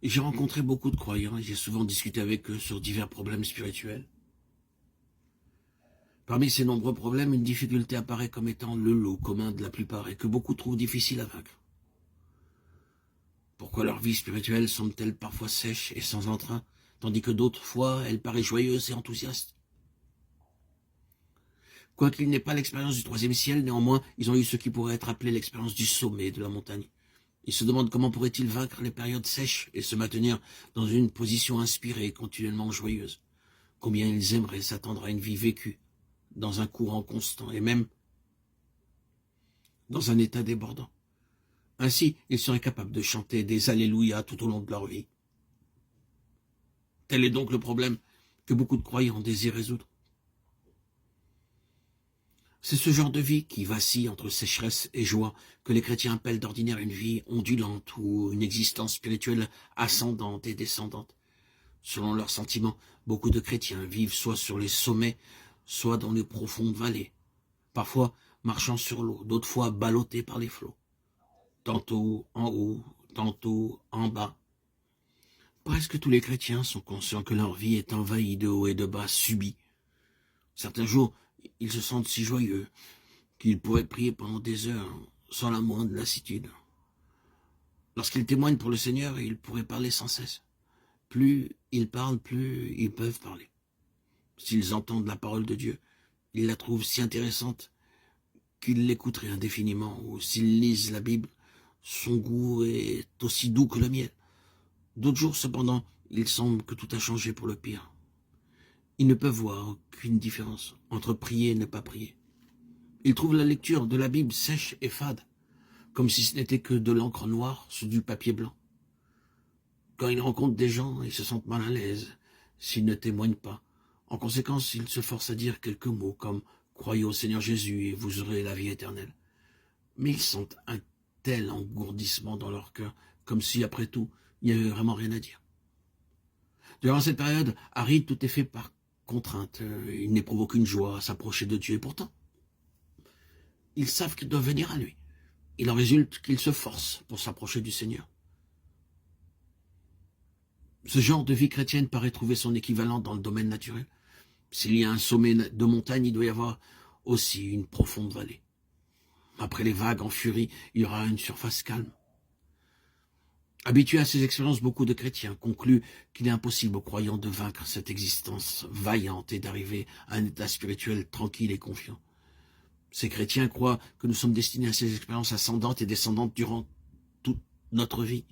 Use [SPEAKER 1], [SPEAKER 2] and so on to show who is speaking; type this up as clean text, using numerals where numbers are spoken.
[SPEAKER 1] J'ai rencontré beaucoup de croyants et j'ai souvent discuté avec eux sur divers problèmes spirituels. Parmi ces nombreux problèmes, une difficulté apparaît comme étant le lot commun de la plupart et que beaucoup trouvent difficile à vaincre. Pourquoi leur vie spirituelle semble-t-elle parfois sèche et sans entrain, tandis que d'autres fois, elle paraît joyeuse et enthousiaste? Quoiqu'ils n'aient pas l'expérience du troisième ciel, néanmoins, ils ont eu ce qui pourrait être appelé l'expérience du sommet de la montagne. Ils se demandent comment pourraient-ils vaincre les périodes sèches et se maintenir dans une position inspirée et continuellement joyeuse. Combien ils aimeraient s'attendre à une vie vécue dans un courant constant et même dans un état débordant. Ainsi, ils seraient capables de chanter des Alléluia tout au long de leur vie. Tel est donc le problème que beaucoup de croyants désirent résoudre. C'est ce genre de vie qui vacille entre sécheresse et joie que les chrétiens appellent d'ordinaire une vie ondulante ou une existence spirituelle ascendante et descendante. Selon leurs sentiments, beaucoup de chrétiens vivent soit sur les sommets, soit dans les profondes vallées, parfois marchant sur l'eau, d'autres fois ballottés par les flots, tantôt en haut, tantôt en bas. Presque tous les chrétiens sont conscients que leur vie est envahie de haut et de bas, subie. Certains jours, ils se sentent si joyeux qu'ils pourraient prier pendant des heures sans la moindre lassitude. Lorsqu'ils témoignent pour le Seigneur, ils pourraient parler sans cesse. Plus ils parlent, plus ils peuvent parler. S'ils entendent la parole de Dieu, ils la trouvent si intéressante qu'ils l'écouteraient indéfiniment. Ou s'ils lisent la Bible, son goût est aussi doux que le miel. D'autres jours, cependant, il semble que tout a changé pour le pire. Ils ne peuvent voir aucune différence entre prier et ne pas prier. Ils trouvent la lecture de la Bible sèche et fade, comme si ce n'était que de l'encre noire sur du papier blanc. Quand ils rencontrent des gens, ils se sentent mal à l'aise s'ils ne témoignent pas. En conséquence, ils se forcent à dire quelques mots comme « Croyez au Seigneur Jésus et vous aurez la vie éternelle ». Mais ils sentent un tel engourdissement dans leur cœur, comme si, après tout, il n'y avait vraiment rien à dire. Durant cette période aride, tout est fait par contrainte. Ils n'éprouvent aucune joie à s'approcher de Dieu. Et pourtant, ils savent qu'ils doivent venir à lui. Il en résulte qu'ils se forcent pour s'approcher du Seigneur. Ce genre de vie chrétienne paraît trouver son équivalent dans le domaine naturel. S'il y a un sommet de montagne, il doit y avoir aussi une profonde vallée. Après les vagues en furie, il y aura une surface calme. Habitués à ces expériences, beaucoup de chrétiens concluent qu'il est impossible aux croyants de vaincre cette existence vaillante et d'arriver à un état spirituel tranquille et confiant. Ces chrétiens croient que nous sommes destinés à ces expériences ascendantes et descendantes durant toute notre vie.